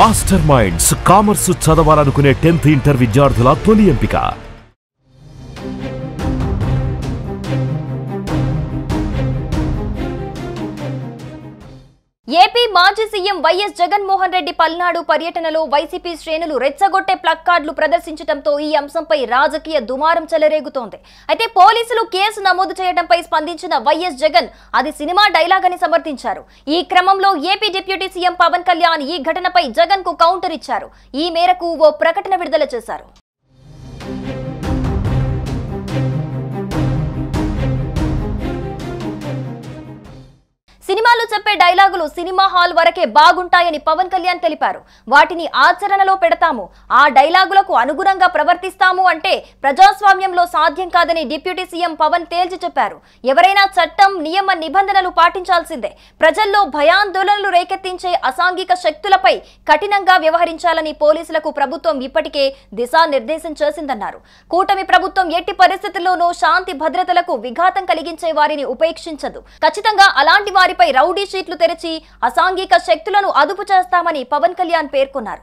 Master minds commerce చదవాలనుకునే 10th inter విద్యార్థుల తొలి ఎంపిక. ఏపీ మాజీ సీఎం వైఎస్ జగన్మోహన్ రెడ్డి పల్నాడు పర్యటనలో వైసీపీ శ్రేణులు రెచ్చగొట్టే ప్లక్కార్డులు ప్రదర్శించడంతో ఈ అంశంపై రాజకీయ దుమారం చెలరేగుతోంది. అయితే పోలీసులు కేసు నమోదు చేయడంపై స్పందించిన వైఎస్ జగన్ అది సినిమా డైలాగ్ అని సమర్థించారు. ఈ క్రమంలో AP deputy CM Pawan Kalyan ఈ ఘటనపై జగన్ కు కౌంటర్ ఇచ్చారు. ఈ మేరకు ఓ ప్రకటన విడుదల చేశారు. సినిమాలో చెప్పే డైలాగులు సినిమా హాల్ వరకే బాగుంటాయని పవన్ కళ్యాణ్ తెలిపారు. వాటిని ఆచరణలో పెడతాము, ఆ డైలాగులకు అనుగుణంగా ప్రవర్తిస్తాము అంటే ప్రజాస్వామ్యంలో సాధ్యం కాదని డిప్యూటీ సీఎం పవన్ తేల్చి చెప్పారు. ఎవరైనా చట్టం నియమ నిబంధనలు పాటించాల్సిందే. ప్రజల్లో భయాందోళనలు రేకెత్తించే అసాంఘిక శక్తులపై కఠినంగా వ్యవహరించాలని పోలీసులకు ప్రభుత్వం ఇప్పటికే దిశానిర్దేశం చేసిందన్నారు. కూటమి ప్రభుత్వం ఎట్టి పరిస్థితుల్లోనూ శాంతి భద్రతలకు విఘాతం కలిగించే వారిని ఉపేక్షించదు. ఖచ్చితంగా అలాంటి వారి రౌడీ షీట్లు తెరిచి అసాంఘిక శక్తులను అదుపు చేస్తామని పవన్ కళ్యాణ్ పేర్కొన్నారు.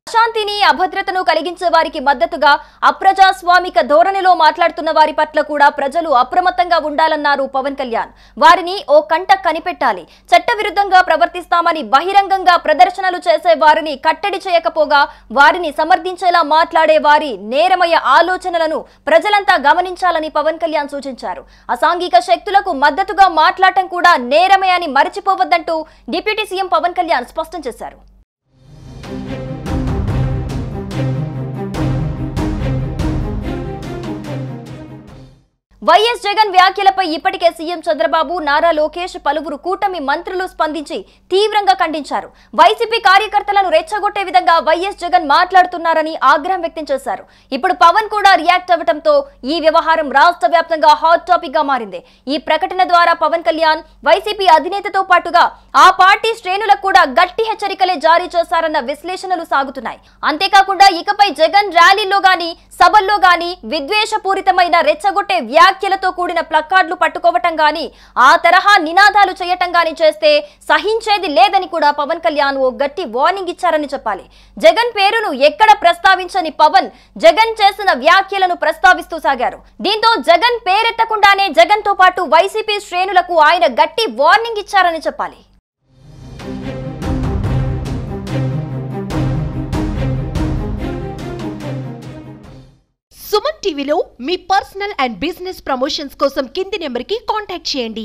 శాంతిని అభద్రతను కలిగించే వారికి మద్దతుగా అప్రజాస్వామిక ధోరణిలో మాట్లాడుతున్న వారి పట్ల కూడా ప్రజలు అప్రమత్తంగా ఉండాలన్నారు పవన్ కళ్యాణ్. వారిని ఓ కంట కనిపెట్టాలి. చట్టవిరుద్ధంగా ప్రవర్తిస్తామని బహిరంగంగా ప్రదర్శనలు చేసే వారిని కట్టడి చేయకపోగా వారిని సమర్థించేలా మాట్లాడే వారి నేరమయ ఆలోచనలను ప్రజలంతా గమనించాలని పవన్ కళ్యాణ్ సూచించారు. అసాంఘిక శక్తులకు మద్దతుగా మాట్లాడటం కూడా నేరమే అని మరిచిపోవద్దంటూ డిప్యూటీ సీఎం పవన్ కళ్యాణ్ స్పష్టం చేశారు. వైఎస్ జగన్ వ్యాఖ్యలపై ఇప్పటికే సీఎం చంద్రబాబు, నారా లోకేష్, పలువురు కూటమి మంత్రులు స్పందించి తీవ్రంగా ఖండించారు. వైసీపీ కార్యకర్తలను రెచ్చగొట్టే విధంగా వైఎస్ జగన్ మాట్లాడుతున్నారని ఆగ్రహం వ్యక్తం చేశారు. ఇప్పుడు పవన్ కూడా రియాక్ట్ అవ్వడంతో ఈ వ్యవహారం రాష్ట్ర వ్యాప్తంగా హాట్ టాపిక్ గా మారింది. ఈ ప్రకటన ద్వారా పవన్ కళ్యాణ్ వైసీపీ అధినేతతో పాటుగా ఆ పార్టీ శ్రేణులకు కూడా గట్టి హెచ్చరికలే జారీ చేశారన్న విశ్లేషణలు సాగుతున్నాయి. అంతేకాకుండా ఇకపై జగన్ ర్యాలీల్లో గాని సభల్లో గాని విద్వేషపూరితమైన రెచ్చగొట్టే వ్యాఖ్యలతో కూడిన ప్లక్కార్డులు పట్టుకోవటం గాని ఆ తరహా నినాదాలు చేయటం గాని చేస్తే సహించేది లేదని కూడా పవన్ కళ్యాణ్ ఓ గట్టి వార్నింగ్ ఇచ్చారని చెప్పాలి. జగన్ పేరును ఎక్కడ ప్రస్తావించని పవన్ జగన్ చేసిన వ్యాఖ్యలను ప్రస్తావిస్తూ సాగారు. దీంతో జగన్ పేరెత్తకుండానే జగన్ తో పాటు వైసీపీ శ్రేణులకు ఆయన గట్టి వార్నింగ్ ఇచ్చారని చెప్పాలి. సుమన్ టీవీలో మీ పర్సనల్ అండ్ బిజినెస్ ప్రమోషన్స్ కోసం కింది నెంబర్కి కాంటాక్ట్ చేయండి.